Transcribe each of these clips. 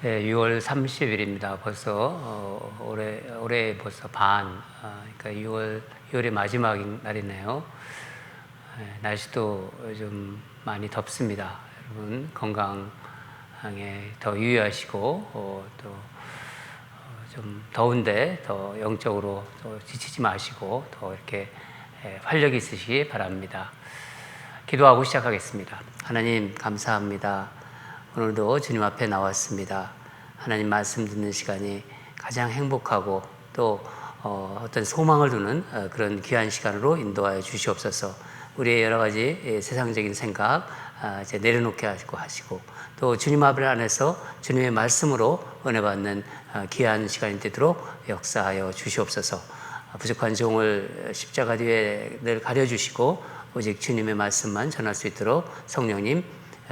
6월 30일입니다. 벌써 올해 벌써 그러니까 6월의 마지막 날이네요. 날씨도 좀 많이 덥습니다. 여러분 건강에 더 유의하시고 또 좀 더운데 더 영적으로 더 지치지 마시고 더 이렇게 활력이 있으시기 바랍니다. 기도하고 시작하겠습니다. 하나님 감사합니다. 오늘도 주님 앞에 나왔습니다. 하나님 말씀 듣는 시간이 가장 행복하고 또 어떤 소망을 두는 그런 귀한 시간으로 인도하여 주시옵소서. 우리의 여러 가지 세상적인 생각 이제 내려놓게 하시고 또 주님 앞을 안에서 주님의 말씀으로 은혜 받는 귀한 시간이 되도록 역사하여 주시옵소서. 부족한 종을 십자가 뒤에 늘 가려주시고 오직 주님의 말씀만 전할 수 있도록 성령님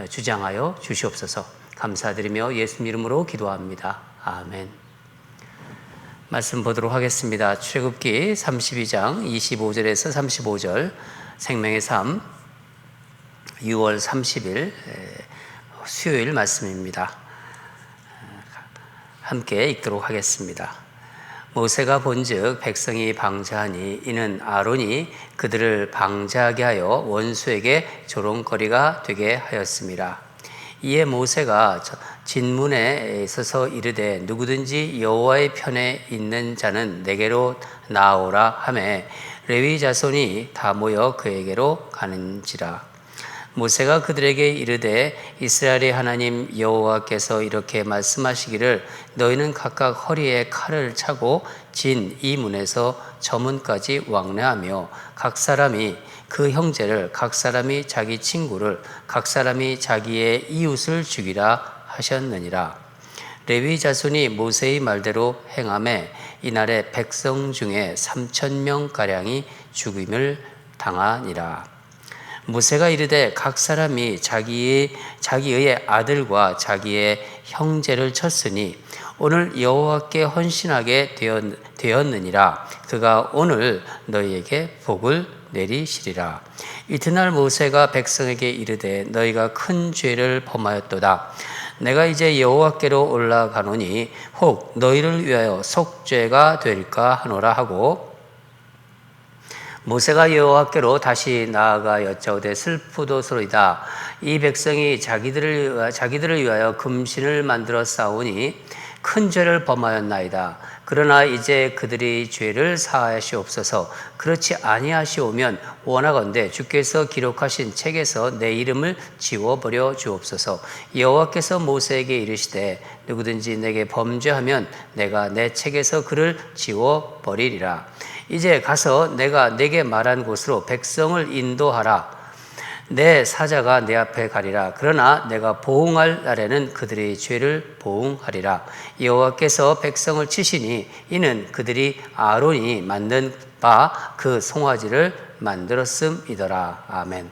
주장하여 주시옵소서. 감사드리며 예수님 이름으로 기도합니다. 아멘. 말씀 보도록 하겠습니다. 출애굽기 32장 25절에서 35절 생명의 삶 6월 30일 수요일 말씀입니다. 함께 읽도록 하겠습니다. 모세가 본즉 백성이 방자하니 이는 아론이 그들을 방자하게 하여 원수에게 조롱거리가 되게 하였습니다. 이에 모세가 진문에 서서 이르되 누구든지 여호와의 편에 있는 자는 내게로 나오라 하매 레위 자손이 다 모여 그에게로 가는지라. 모세가 그들에게 이르되 이스라엘의 하나님 여호와께서 이렇게 말씀하시기를 너희는 각각 허리에 칼을 차고 진 이 문에서 저 문까지 왕래하며 각 사람이 그 형제를 각 사람이 자기 친구를 각 사람이 자기의 이웃을 죽이라 하셨느니라. 레위 자손이 모세의 말대로 행하매 이날에 백성 중에 3,000명가량이 죽임을 당하니라. 모세가 이르되 각 사람이 자기의 아들과 자기의 형제를 쳤으니 오늘 여호와께 헌신하게 되었느니라. 그가 오늘 너희에게 복을 내리시리라. 이튿날 모세가 백성에게 이르되 너희가 큰 죄를 범하였도다. 내가 이제 여호와께로 올라가노니 혹 너희를 위하여 속죄가 될까 하노라 하고 모세가 여호와께로 다시 나아가 여짜오되 슬프도소이다. 이 백성이 자기들을 위하여 금신을 만들어 싸우니 큰 죄를 범하였나이다. 그러나 이제 그들이 죄를 사하시옵소서. 그렇지 아니하시오면 원하건대 주께서 기록하신 책에서 내 이름을 지워버려 주옵소서. 여호와께서 모세에게 이르시되 누구든지 내게 범죄하면 내가 내 책에서 그를 지워버리리라. 이제 가서 내가 내게 말한 곳으로 백성을 인도하라. 내 사자가 내 앞에 가리라. 그러나 내가 보응할 날에는 그들의 죄를 보응하리라. 여호와께서 백성을 치시니 이는 그들이 아론이 만든 바 그 송아지를 만들었음이더라. 아멘.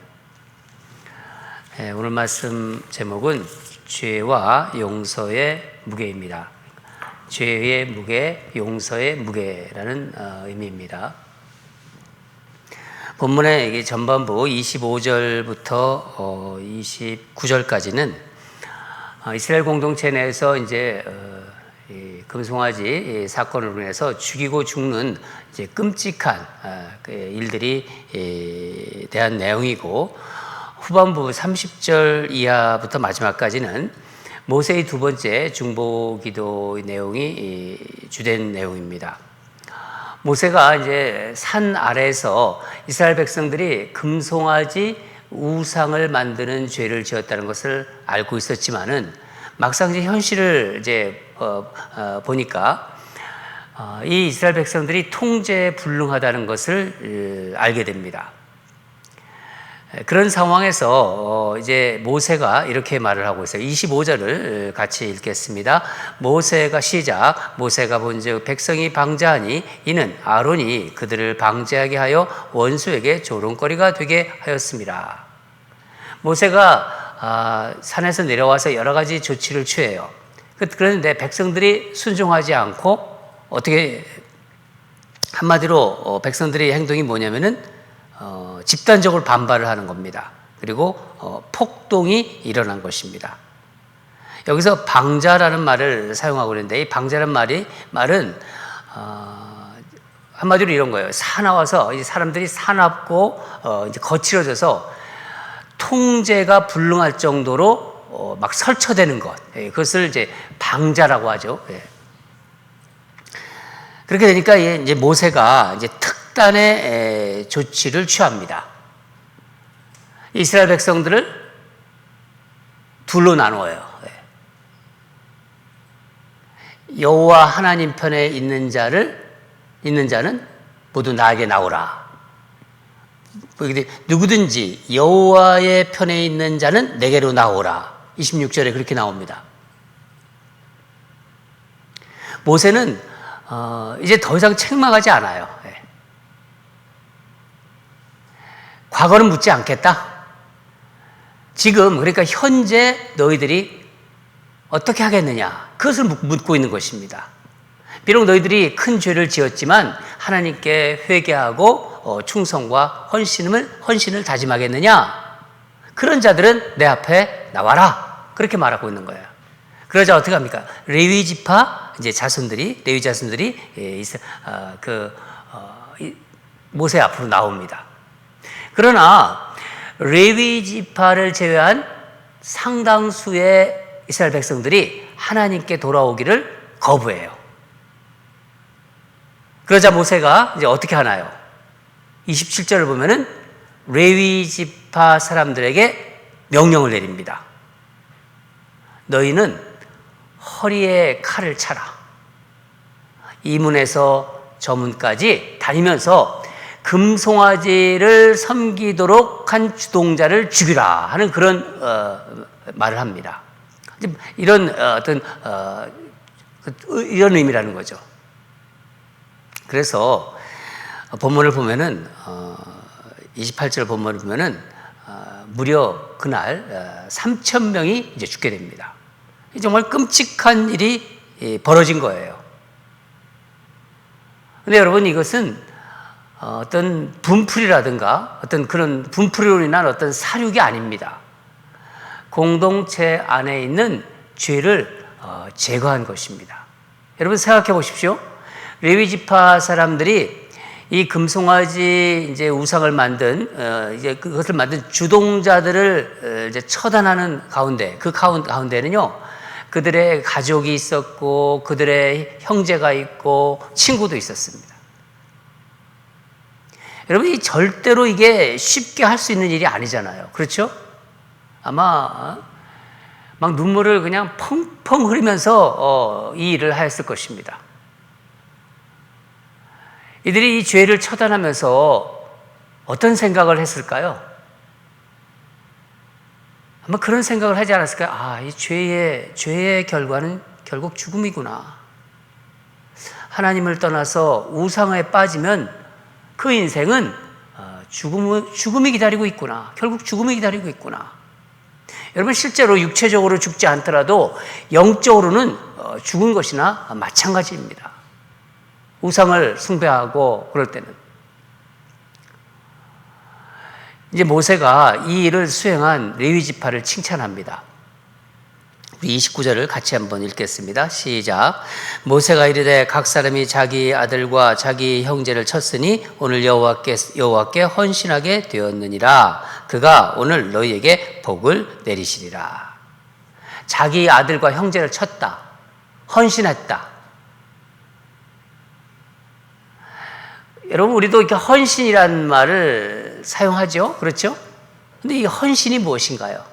오늘 말씀 제목은 죄와 용서의 무게입니다. 죄의 무게, 용서의 무게라는 의미입니다. 본문의 전반부 25절부터 29절까지는 이스라엘 공동체 내에서 이제 금송아지 사건으로 인해서 죽이고 죽는 이제 끔찍한 일들이 대한 내용이고, 후반부 30절 이하부터 마지막까지는 모세의 두 번째 중보기도의 내용이 주된 내용입니다. 모세가 이제 산 아래에서 이스라엘 백성들이 금송아지 우상을 만드는 죄를 지었다는 것을 알고 있었지만은 막상 이제 현실을 이제 보니까 이 이스라엘 백성들이 통제에 불능하다는 것을 알게 됩니다. 그런 상황에서 이제 모세가 이렇게 말을 하고 있어요. 25절을 같이 읽겠습니다. 모세가 본즉 백성이 방자하니 이는 아론이 그들을 방자하게 하여 원수에게 조롱거리가 되게 하였습니다. 모세가 산에서 내려와서 여러 가지 조치를 취해요. 그런데 백성들이 순종하지 않고 어떻게 한마디로 백성들의 행동이 뭐냐면은 집단적으로 반발을 하는 겁니다. 그리고 폭동이 일어난 것입니다. 여기서 방자라는 말을 사용하고 있는데, 이 방자라는 말은 한마디로 이런 거예요. 사나워서 이제 사람들이 사납고 이제 거칠어져서 통제가 불능할 정도로 막 설쳐대는 것, 그것을 이제 방자라고 하죠. 그렇게 되니까 이제 모세가 이제 특단의 조치를 취합니다. 이스라엘 백성들을 둘로 나누어요. 여호와 하나님 편에 있는 자는 모두 나에게 나오라. 누구든지 여호와의 편에 있는 자는 내게로 나오라. 26절에 그렇게 나옵니다. 모세는 이제 더 이상 책망하지 않아요. 과거는 묻지 않겠다. 지금, 그러니까 현재 너희들이 어떻게 하겠느냐, 그것을 묻고 있는 것입니다. 비록 너희들이 큰 죄를 지었지만 하나님께 회개하고 충성과 헌신을 다짐하겠느냐? 그런 자들은 내 앞에 나와라. 그렇게 말하고 있는 거예요. 그러자 어떻게 합니까? 레위 지파 레위 자손들이 모세 앞으로 나옵니다. 그러나 레위 지파를 제외한 상당수의 이스라엘 백성들이 하나님께 돌아오기를 거부해요. 그러자 모세가 이제 어떻게 하나요? 27절을 보면은 레위 지파 사람들에게 명령을 내립니다. 너희는 허리에 칼을 차라. 이 문에서 저 문까지 다니면서 금송아지를 섬기도록 한 주동자를 죽이라 하는 그런 말을 합니다. 이런 이런 의미라는 거죠. 그래서 본문을 보면은 28절 본문을 보면은 무려 그날 3,000명이 이제 죽게 됩니다. 정말 끔찍한 일이 벌어진 거예요. 근데 여러분, 이것은 어떤 분풀이라든가 어떤 그런 분풀이로 인한 어떤 사륙이 아닙니다. 공동체 안에 있는 죄를 제거한 것입니다. 여러분 생각해 보십시오. 레위 지파 사람들이 이 금송아지 이제 우상을 만든 이제 그것을 만든 주동자들을 이제 처단하는 가운데, 그 가운데는요, 그들의 가족이 있었고 그들의 형제가 있고 친구도 있었습니다. 여러분, 이 절대로 이게 쉽게 할 수 있는 일이 아니잖아요. 그렇죠? 아마 막 눈물을 그냥 펑펑 흘리면서 이 일을 하였을 것입니다. 이들이 이 죄를 처단하면서 어떤 생각을 했을까요? 아마 그런 생각을 하지 않았을까요? 이 죄의 결과는 결국 죽음이구나. 하나님을 떠나서 우상에 빠지면 그 인생은 죽음이 기다리고 있구나. 결국 죽음이 기다리고 있구나. 여러분, 실제로 육체적으로 죽지 않더라도 영적으로는 죽은 것이나 마찬가지입니다. 우상을 숭배하고 그럴 때는. 이제 모세가 이 일을 수행한 레위 지파를 칭찬합니다. 우리 29절을 같이 한번 읽겠습니다. 시작. 모세가 이르되 각 사람이 자기 아들과 자기 형제를 쳤으니 오늘 여호와께 헌신하게 되었느니라. 그가 오늘 너희에게 복을 내리시리라. 자기 아들과 형제를 쳤다. 헌신했다. 여러분, 우리도 이렇게 헌신이라는 말을 사용하죠. 그렇죠? 근데 이 헌신이 무엇인가요?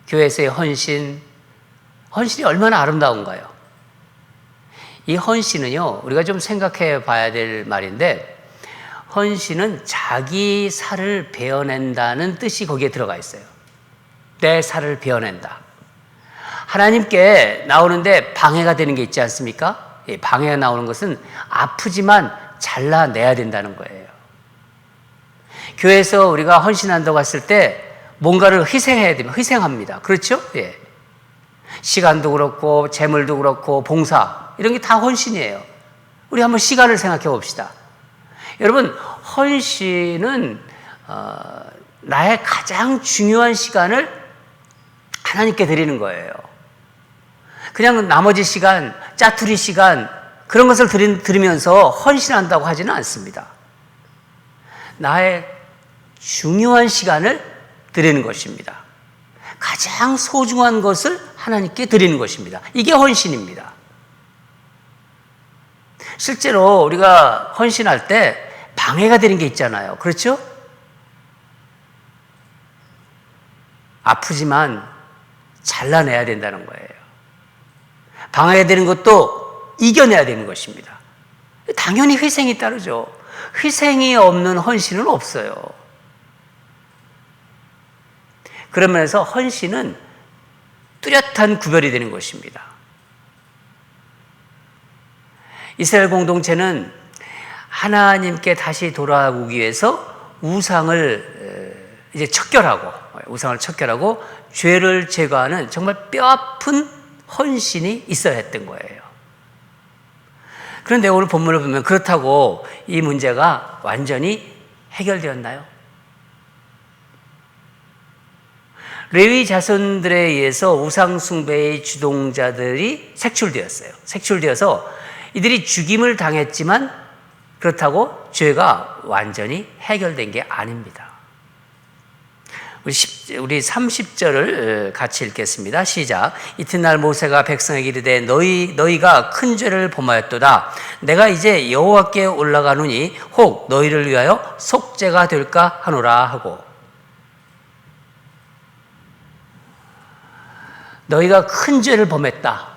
교회에서의 헌신이 얼마나 아름다운가요? 이 헌신은요, 우리가 좀 생각해 봐야 될 말인데, 헌신은 자기 살을 베어낸다는 뜻이 거기에 들어가 있어요. 내 살을 베어낸다. 하나님께 나오는데 방해가 되는 게 있지 않습니까? 방해가 나오는 것은 아프지만 잘라내야 된다는 거예요. 교회에서 우리가 헌신한다고 했을 때 뭔가를 희생해야 되면 희생합니다. 그렇죠? 예. 시간도 그렇고 재물도 그렇고 봉사, 이런 게 다 헌신이에요. 우리 한번 시간을 생각해 봅시다. 여러분, 헌신은 나의 가장 중요한 시간을 하나님께 드리는 거예요. 그냥 나머지 시간, 짜투리 시간 그런 것을 들으면서 헌신한다고 하지는 않습니다. 나의 중요한 시간을 드리는 것입니다. 가장 소중한 것을 하나님께 드리는 것입니다. 이게 헌신입니다. 실제로 우리가 헌신할 때 방해가 되는 게 있잖아요. 그렇죠? 아프지만 잘라내야 된다는 거예요. 방해가 되는 것도 이겨내야 되는 것입니다. 당연히 희생이 따르죠. 희생이 없는 헌신은 없어요. 그런 면에서 헌신은 뚜렷한 구별이 되는 것입니다. 이스라엘 공동체는 하나님께 다시 돌아오기 위해서 우상을 척결하고 죄를 제거하는 정말 뼈아픈 헌신이 있어야 했던 거예요. 그런데 오늘 본문을 보면 그렇다고 이 문제가 완전히 해결되었나요? 레위 자손들에 의해서 우상 숭배의 주동자들이 색출되었어요. 색출되어서 이들이 죽임을 당했지만 그렇다고 죄가 완전히 해결된 게 아닙니다. 우리 30절을 같이 읽겠습니다. 시작. 이튿날 모세가 백성에게 이르되 너희가 큰 죄를 범하였도다. 내가 이제 여호와께 올라가노니 혹 너희를 위하여 속죄가 될까 하노라 하고. 너희가 큰 죄를 범했다.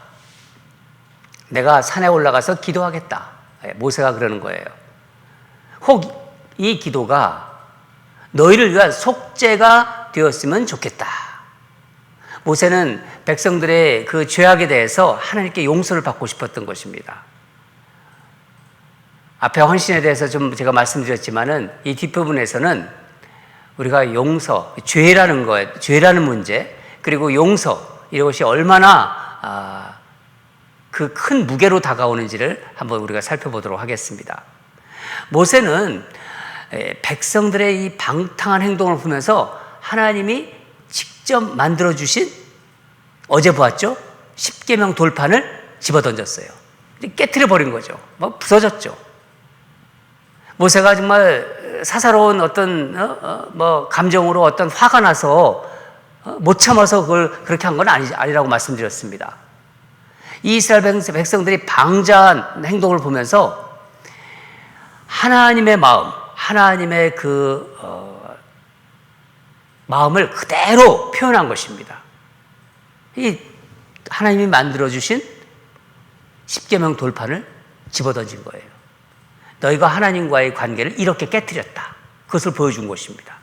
내가 산에 올라가서 기도하겠다. 모세가 그러는 거예요. 혹 이 기도가 너희를 위한 속죄가 되었으면 좋겠다. 모세는 백성들의 그 죄악에 대해서 하나님께 용서를 받고 싶었던 것입니다. 앞에 헌신에 대해서 좀 제가 말씀드렸지만은 이 뒷부분에서는 우리가 용서, 죄라는 문제, 그리고 용서, 이것이 얼마나 그 큰 무게로 다가오는지를 한번 우리가 살펴보도록 하겠습니다. 모세는 백성들의 이 방탕한 행동을 보면서 하나님이 직접 만들어주신, 어제 보았죠? 십계명 돌판을 집어던졌어요. 깨트려 버린 거죠. 막 부서졌죠. 모세가 정말 사사로운 어떤 감정으로 어떤 화가 나서 못 참아서 그걸 그렇게 한 건 아니라고 말씀드렸습니다. 이 이스라엘 백성들이 방자한 행동을 보면서 하나님의 마음, 하나님의 그 마음을 그대로 표현한 것입니다. 이 하나님이 만들어주신 십계명 돌판을 집어던진 거예요. 너희가 하나님과의 관계를 이렇게 깨뜨렸다. 그것을 보여준 것입니다.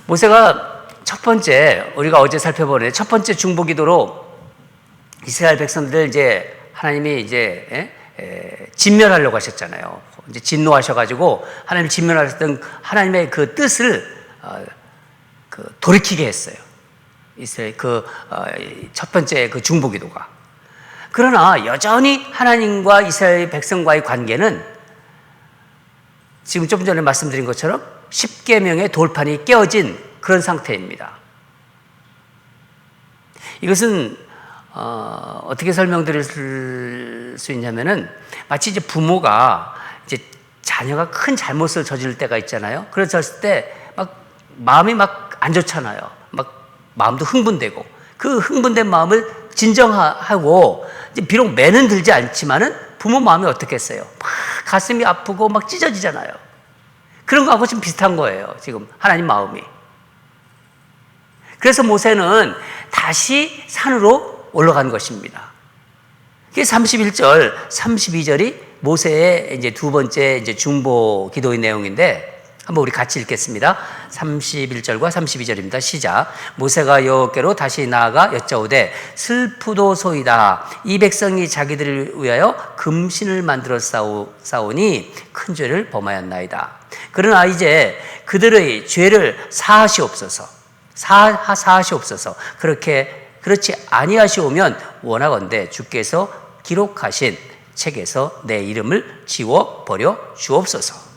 모세가 첫 번째, 우리가 어제 살펴보는 첫 번째 중보기도로 이스라엘 백성들을 이제 하나님이 이제 진멸하려고 하셨잖아요. 이제 진노하셔가지고 하나님 진멸하셨던 하나님의 그 뜻을 돌이키게 했어요. 이스라엘 첫 번째 그 중보기도가. 그러나 여전히 하나님과 이스라엘 백성과의 관계는 지금 좀 전에 말씀드린 것처럼 십계명의 돌판이 깨어진 그런 상태입니다. 이것은 어떻게 설명드릴 수 있냐면은 마치 이제 부모가 이제 자녀가 큰 잘못을 저지를 때가 있잖아요. 그랬을 때 막 마음이 막 안 좋잖아요. 막 마음도 흥분되고 그 흥분된 마음을 진정하고 이제 비록 매는 들지 않지만은 부모 마음이 어떻겠어요? 막 가슴이 아프고 막 찢어지잖아요. 그런 거하고 좀 비슷한 거예요. 지금 하나님 마음이. 그래서 모세는 다시 산으로 올라간 것입니다. 그게 31절, 32절이 모세의 이제 두 번째 이제 중보 기도의 내용인데 한번 우리 같이 읽겠습니다. 31절과 32절입니다. 시작. 모세가 여호와께로 다시 나아가 여짜오되 슬프도소이다. 이 백성이 자기들을 위하여 금신을 만들어 싸우니 큰 죄를 범하였나이다. 그러나 이제 그들의 죄를 사하시옵소서. 그렇지 아니하시오면 원하건대 주께서 기록하신 책에서 내 이름을 지워버려 주옵소서.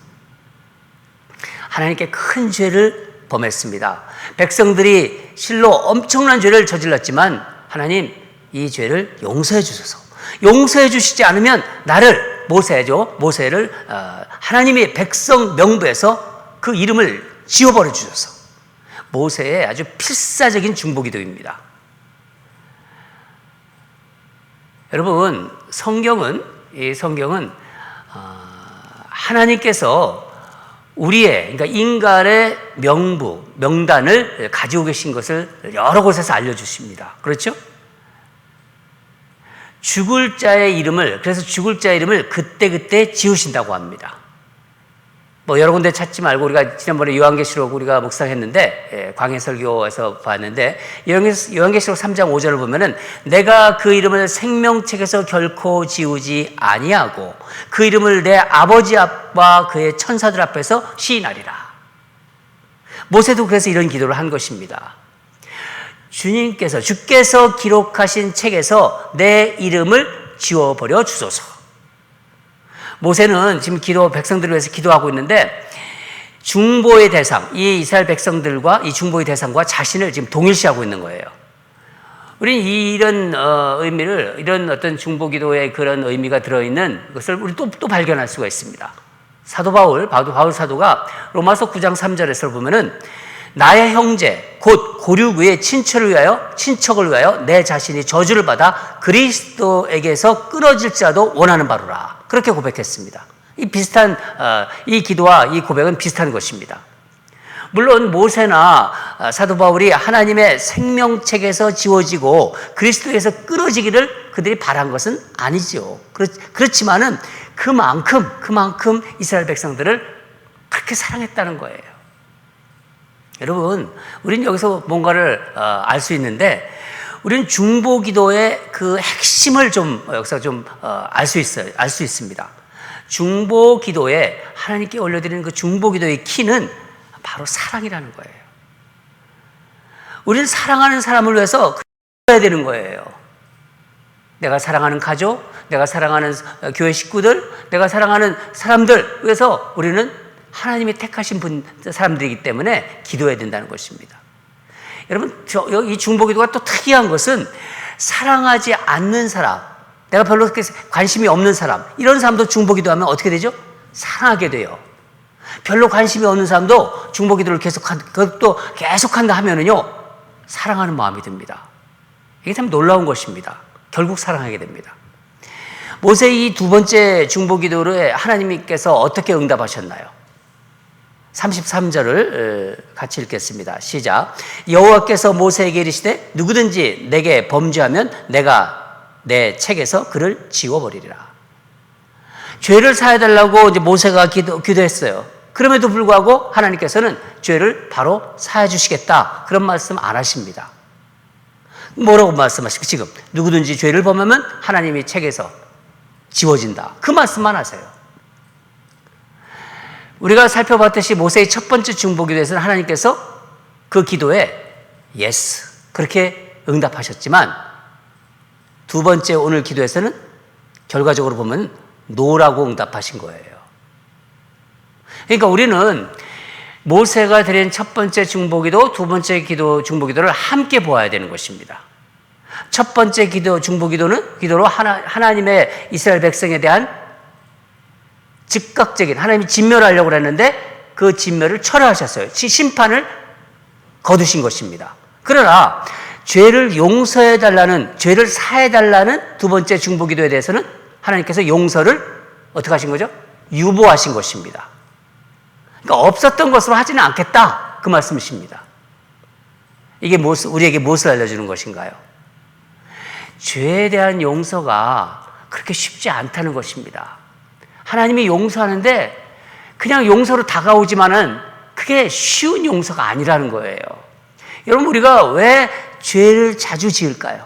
하나님께 큰 죄를 범했습니다. 백성들이 실로 엄청난 죄를 저질렀지만 하나님 이 죄를 용서해 주소서. 용서해 주시지 않으면 나를, 모세를 하나님의 백성 명부에서 그 이름을 지워버려 주소서. 모세의 아주 필사적인 중보기도입니다. 여러분, 성경은 하나님께서 그러니까 인간의 명단을 가지고 계신 것을 여러 곳에서 알려주십니다. 그렇죠? 죽을 자의 이름을 그때그때 지우신다고 합니다. 여러 군데 찾지 말고 우리가 지난번에 요한계시록 우리가 묵상했는데, 광해 설교에서 봤는데, 요한계시록 3장 5절을 보면은 내가 그 이름을 생명책에서 결코 지우지 아니하고 그 이름을 내 아버지 앞과 그의 천사들 앞에서 시인하리라. 모세도 그래서 이런 기도를 한 것입니다. 주께서 기록하신 책에서 내 이름을 지워버려 주소서. 모세는 지금 백성들을 위해서 기도하고 있는데, 중보의 대상, 이 이스라엘 백성들과 이 중보의 대상과 자신을 지금 동일시하고 있는 거예요. 우리는 이런 의미를, 이런 어떤 중보 기도의 그런 의미가 들어있는 것을 우리 또 발견할 수가 있습니다. 바울 사도가 로마서 9장 3절에서 보면은 나의 형제, 곧 고륙의 친척을 위하여 내 자신이 저주를 받아 그리스도에게서 끊어질지라도 원하는 바로라. 그렇게 고백했습니다. 이 기도와 이 고백은 비슷한 것입니다. 물론 모세나 사도 바울이 하나님의 생명책에서 지워지고 그리스도에서 끊어지기를 그들이 바란 것은 아니죠. 그렇지만은 그만큼 이스라엘 백성들을 그렇게 사랑했다는 거예요. 여러분, 우리는 여기서 뭔가를 알 수 있는데, 우리는 중보기도의 그 핵심을 여기서 알 수 있습니다. 중보기도에 하나님께 올려드리는 그 중보기도의 키는 바로 사랑이라는 거예요. 우리는 사랑하는 사람을 위해서 해야 되는 거예요. 내가 사랑하는 가족, 내가 사랑하는 교회 식구들, 내가 사랑하는 사람들 위해서 우리는 하나님이 택하신 사람들이기 때문에 기도해야 된다는 것입니다. 여러분, 이 중보기도가 또 특이한 것은 사랑하지 않는 사람, 내가 별로 관심이 없는 사람, 이런 사람도 중보기도하면 어떻게 되죠? 사랑하게 돼요. 별로 관심이 없는 사람도 중보기도를 계속한다 하면은요, 사랑하는 마음이 듭니다. 이게 참 놀라운 것입니다. 결국 사랑하게 됩니다. 모세의 이 두 번째 중보기도를 하나님께서 어떻게 응답하셨나요? 33절을 같이 읽겠습니다. 시작. 여호와께서 모세에게 이르시되 누구든지 내게 범죄하면 내가 내 책에서 그를 지워버리리라. 죄를 사해달라고 이제 모세가 기도했어요. 그럼에도 불구하고 하나님께서는 죄를 바로 사해 주시겠다, 그런 말씀 안 하십니다. 뭐라고 말씀하시고, 지금 누구든지 죄를 범하면 하나님이 책에서 지워진다, 그 말씀만 하세요. 우리가 살펴봤듯이 모세의 첫 번째 중보기도에서는 하나님께서 그 기도에 예스, 그렇게 응답하셨지만, 두 번째 오늘 기도에서는 결과적으로 보면 노라고 응답하신 거예요. 그러니까 우리는 모세가 드린 첫 번째 중보기도, 두 번째 중보기도를 함께 보아야 되는 것입니다. 첫 번째 중보기도로 하나님의 이스라엘 백성에 대한 즉각적인, 하나님이 진멸하려고 했는데 그 진멸을 철회하셨어요. 심판을 거두신 것입니다. 그러나 죄를 용서해달라는, 죄를 사해달라는 두 번째 중보기도에 대해서는 하나님께서 용서를 어떻게 하신 거죠? 유보하신 것입니다. 그러니까 없었던 것으로 하지는 않겠다, 그 말씀이십니다. 이게 우리에게 무엇을 알려주는 것인가요? 죄에 대한 용서가 그렇게 쉽지 않다는 것입니다. 하나님이 용서하는데 그냥 용서로 다가오지만은 그게 쉬운 용서가 아니라는 거예요. 여러분, 우리가 왜 죄를 자주 지을까요?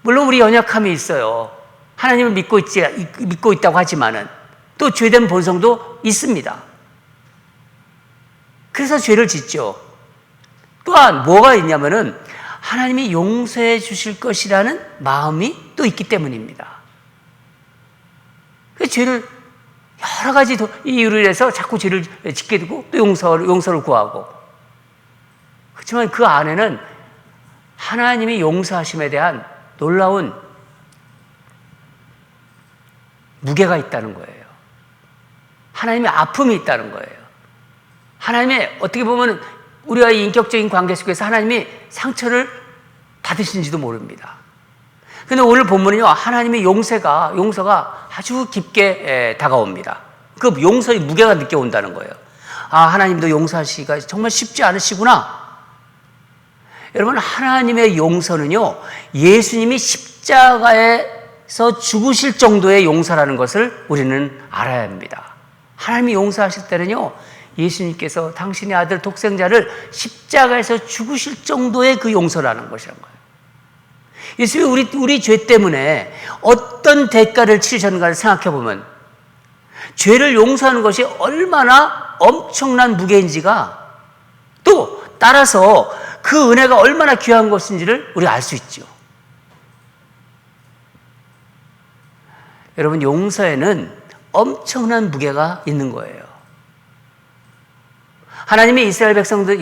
물론 우리 연약함이 있어요. 하나님을 믿고 있다고 하지만은 또 죄된 본성도 있습니다. 그래서 죄를 짓죠. 또한 뭐가 있냐면은 하나님이 용서해 주실 것이라는 마음이 또 있기 때문입니다. 그 죄를 여러 가지 이유로 해서 자꾸 죄를 짓게 되고 또 용서를 구하고, 그렇지만 그 안에는 하나님이 용서하심에 대한 놀라운 무게가 있다는 거예요. 하나님의 아픔이 있다는 거예요. 하나님의 어떻게 보면 우리와의 인격적인 관계 속에서 하나님이 상처를 받으신지도 모릅니다. 그런데 오늘 본문은요, 하나님의 용서가 아주 깊게 다가옵니다. 그 용서의 무게가 느껴온다는 거예요. 아, 하나님도 용서하시기가 정말 쉽지 않으시구나. 여러분, 하나님의 용서는요, 예수님이 십자가에서 죽으실 정도의 용서라는 것을 우리는 알아야 합니다. 하나님이 용서하실 때는요, 예수님께서 당신의 아들 독생자를 십자가에서 죽으실 정도의 그 용서라는 것이란 거예요. 예수님이 우리 죄 때문에 어떤 대가를 치르셨는가를 생각해 보면 죄를 용서하는 것이 얼마나 엄청난 무게인지가, 또 따라서 그 은혜가 얼마나 귀한 것인지를 우리가 알 수 있죠. 여러분, 용서에는 엄청난 무게가 있는 거예요. 하나님이 이스라엘 백성들의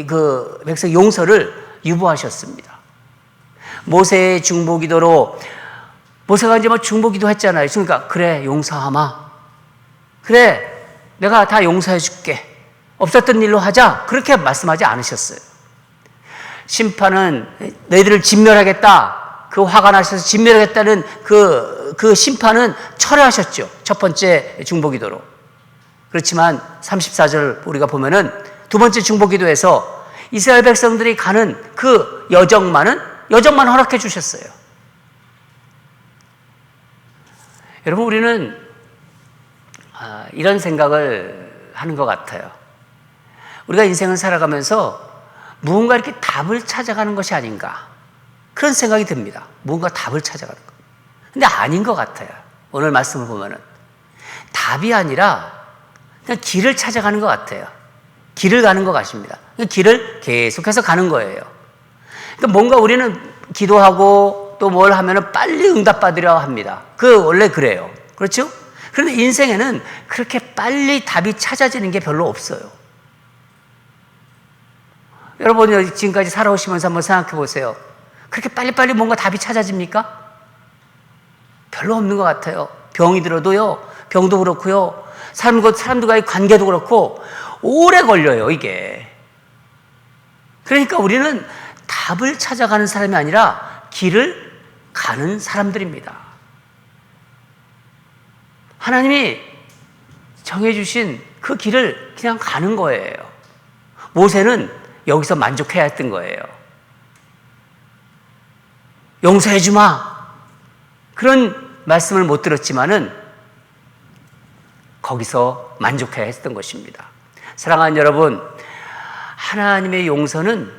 그 백성 용서를 유보하셨습니다. 모세의 중보기도로, 모세가 이제 중보기도 했잖아요. 그러니까 그래, 용서하마. 그래, 내가 다 용서해 줄게. 없었던 일로 하자. 그렇게 말씀하지 않으셨어요. 심판은 너희들을 진멸하겠다. 그 화가 나셔서 진멸하겠다는 그 심판은 철회하셨죠. 첫 번째 중보기도로. 그렇지만 34절 우리가 보면은 두 번째 중보기도에서 이스라엘 백성들이 가는 그 여정만 허락해 주셨어요. 여러분, 우리는 이런 생각을 하는 것 같아요. 우리가 인생을 살아가면서 무언가 이렇게 답을 찾아가는 것이 아닌가, 그런 생각이 듭니다. 무언가 답을 찾아가는 것. 근데 아닌 것 같아요. 오늘 말씀을 보면은 답이 아니라 그냥 길을 찾아가는 것 같아요. 길을 가는 것 같습니다. 길을 계속해서 가는 거예요. 그러니까 뭔가 우리는 기도하고 또 뭘 하면은 빨리 응답받으려 합니다. 원래 그래요. 그렇죠? 그런데 인생에는 그렇게 빨리 답이 찾아지는 게 별로 없어요. 여러분이 지금까지 살아오시면서 한번 생각해 보세요. 그렇게 빨리빨리 뭔가 답이 찾아집니까? 별로 없는 것 같아요. 병이 들어도요, 병도 그렇고요, 사람들과의 관계도 그렇고 오래 걸려요, 이게. 그러니까 우리는 답을 찾아가는 사람이 아니라 길을 가는 사람들입니다. 하나님이 정해주신 그 길을 그냥 가는 거예요. 모세는 여기서 만족해야 했던 거예요. 용서해 주마, 그런 말씀을 못 들었지만은 거기서 만족해야 했던 것입니다. 사랑하는 여러분, 하나님의 용서는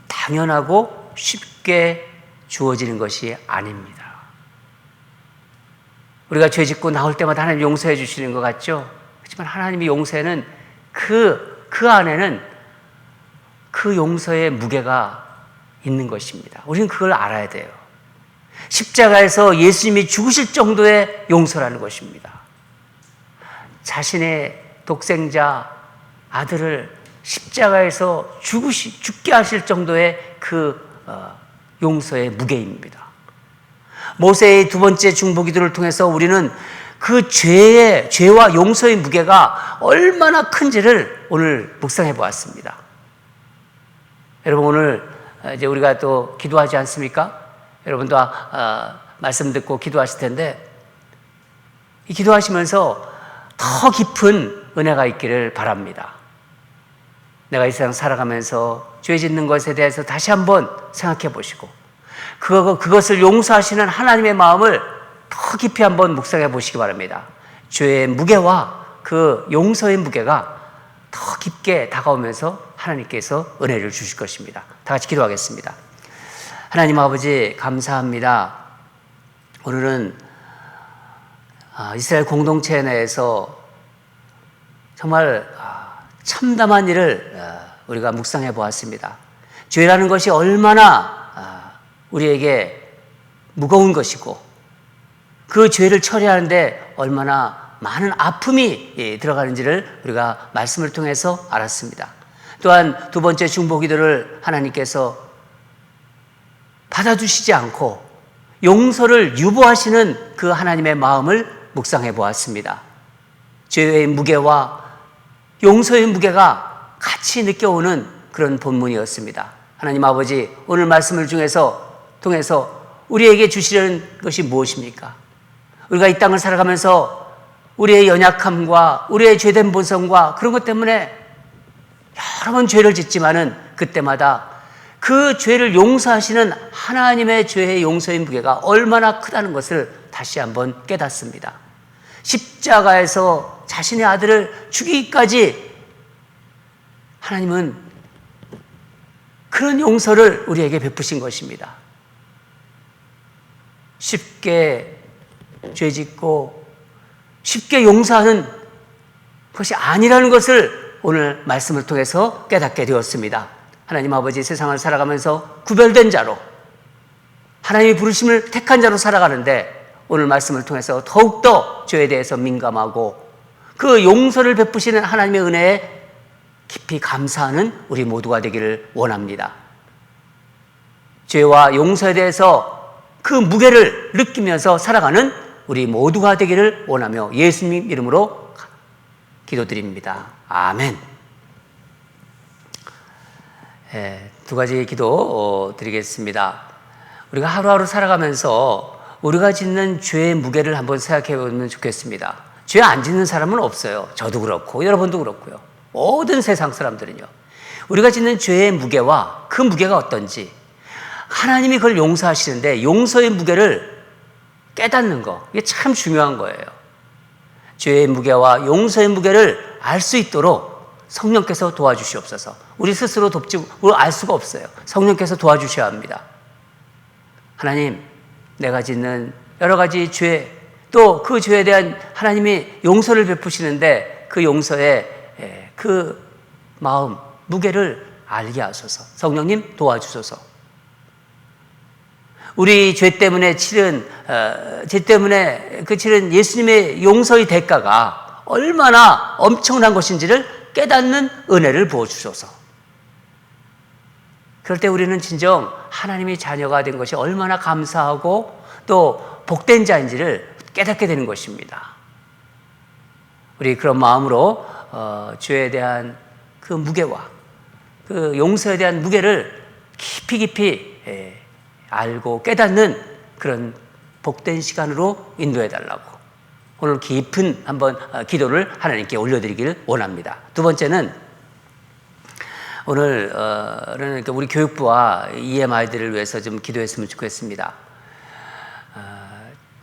당연하고 쉽게 주어지는 것이 아닙니다. 우리가 죄 짓고 나올 때마다 하나님 용서해 주시는 것 같죠? 하지만 하나님의 용서에는 그 안에는 그 용서의 무게가 있는 것입니다. 우리는 그걸 알아야 돼요. 십자가에서 예수님이 죽으실 정도의 용서라는 것입니다. 자신의 독생자 아들을 십자가에서 죽게 하실 정도의 그 용서의 무게입니다. 모세의 두 번째 중보기도를 통해서 우리는 그 죄와 용서의 무게가 얼마나 큰지를 오늘 묵상해 보았습니다. 여러분, 오늘 이제 우리가 또 기도하지 않습니까? 여러분도 말씀 듣고 기도하실 텐데, 이 기도하시면서 더 깊은 은혜가 있기를 바랍니다. 내가 이 세상 살아가면서 죄 짓는 것에 대해서 다시 한번 생각해 보시고, 그것을 용서하시는 하나님의 마음을 더 깊이 한번 묵상해 보시기 바랍니다. 죄의 무게와 그 용서의 무게가 더 깊게 다가오면서 하나님께서 은혜를 주실 것입니다. 다 같이 기도하겠습니다. 하나님 아버지, 감사합니다. 오늘은 이스라엘 공동체 내에서 정말 참담한 일을 우리가 묵상해 보았습니다. 죄라는 것이 얼마나 우리에게 무거운 것이고, 그 죄를 처리하는데 얼마나 많은 아픔이 들어가는지를 우리가 말씀을 통해서 알았습니다. 또한 두 번째 중보기도를 하나님께서 받아주시지 않고 용서를 유보하시는 그 하나님의 마음을 묵상해 보았습니다. 죄의 무게와 용서의 무게가 같이 느껴오는 그런 본문이었습니다. 하나님 아버지, 오늘 말씀을 통해서 우리에게 주시려는 것이 무엇입니까? 우리가 이 땅을 살아가면서 우리의 연약함과 우리의 죄된 본성과 그런 것 때문에 여러 번 죄를 짓지만은 그때마다 그 죄를 용서하시는 하나님의 죄의 용서의 무게가 얼마나 크다는 것을 다시 한번 깨닫습니다. 십자가에서 자신의 아들을 죽이기까지 하나님은 그런 용서를 우리에게 베푸신 것입니다. 쉽게 죄짓고 쉽게 용서하는 것이 아니라는 것을 오늘 말씀을 통해서 깨닫게 되었습니다. 하나님 아버지, 세상을 살아가면서 구별된 자로 하나님의 부르심을 택한 자로 살아가는데 오늘 말씀을 통해서 더욱더 죄에 대해서 민감하고 그 용서를 베푸시는 하나님의 은혜에 깊이 감사하는 우리 모두가 되기를 원합니다. 죄와 용서에 대해서 그 무게를 느끼면서 살아가는 우리 모두가 되기를 원하며 예수님 이름으로 기도드립니다. 아멘. 두 가지 기도 드리겠습니다. 우리가 하루하루 살아가면서 우리가 짓는 죄의 무게를 한번 생각해 보면 좋겠습니다. 죄 안 짓는 사람은 없어요. 저도 그렇고 여러분도 그렇고요. 모든 세상 사람들은요. 우리가 짓는 죄의 무게와 그 무게가 어떤지 하나님이 그걸 용서하시는데 용서의 무게를 깨닫는 거, 이게 참 중요한 거예요. 죄의 무게와 용서의 무게를 알 수 있도록 성령께서 도와주시옵소서. 우리 스스로 알 수가 없어요. 성령께서 도와주셔야 합니다. 하나님, 내가 짓는 여러 가지 죄, 또 그 죄에 대한 하나님이 용서를 베푸시는데 그 용서의 그 마음, 무게를 알게 하소서. 성령님 도와주소서. 우리 죄 때문에 치른 예수님의 용서의 대가가 얼마나 엄청난 것인지를 깨닫는 은혜를 부어주소서. 그럴 때 우리는 진정 하나님의 자녀가 된 것이 얼마나 감사하고 또 복된 자인지를 깨닫게 되는 것입니다. 우리 그런 마음으로 죄에 대한 그 무게와 그 용서에 대한 무게를 깊이 알고 깨닫는 그런 복된 시간으로 인도해 달라고 오늘 깊은 한번 기도를 하나님께 올려드리기를 원합니다. 두 번째는 오늘은 우리 교육부와 EMI들을 위해서 좀 기도했으면 좋겠습니다.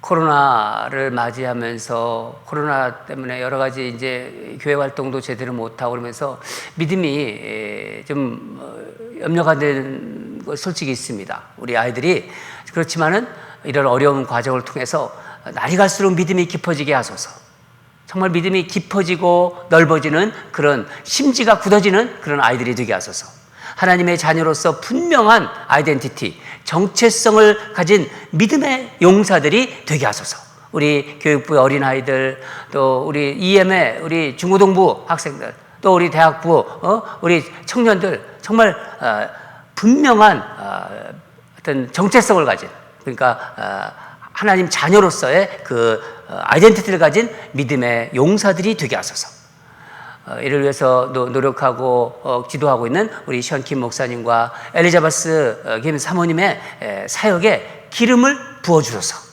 코로나를 맞이하면서 코로나 때문에 여러 가지 이제 교회 활동도 제대로 못하고 그러면서 믿음이 좀 염려가 되는 것 솔직히 있습니다. 우리 아이들이 그렇지만은 이런 어려운 과정을 통해서 날이 갈수록 믿음이 깊어지게 하소서. 정말 믿음이 깊어지고 넓어지는 그런 심지가 굳어지는 그런 아이들이 되게 하소서. 하나님의 자녀로서 분명한 아이덴티티, 정체성을 가진 믿음의 용사들이 되게 하소서. 우리 교육부의 어린아이들, 또 우리 EM의 우리 중고등부 학생들, 또 우리 대학부, 우리 청년들 정말 분명한 어떤 정체성을 가진, 그러니까 하나님 자녀로서의 그 아이덴티티를 가진 믿음의 용사들이 되게 하소서. 이를 위해서 노력하고 기도하고 있는 우리 션킴 목사님과 엘리자베스 김 사모님의 사역에 기름을 부어주소서.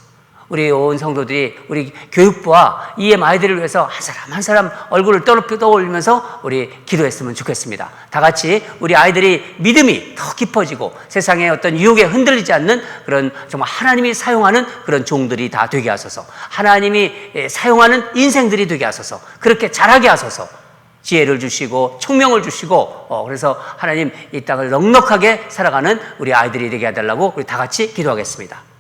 우리 온 성도들이 우리 교육부와 EM 아이들을 위해서 한 사람 한 사람 얼굴을 떠올리면서 우리 기도했으면 좋겠습니다. 다 같이 우리 아이들이 믿음이 더 깊어지고 세상의 어떤 유혹에 흔들리지 않는 그런 정말 하나님이 사용하는 그런 종들이 다 되게 하소서. 하나님이 사용하는 인생들이 되게 하소서. 그렇게 자라게 하소서. 지혜를 주시고 총명을 주시고 그래서 하나님 이 땅을 넉넉하게 살아가는 우리 아이들이 되게 해달라고 우리 다 같이 기도하겠습니다.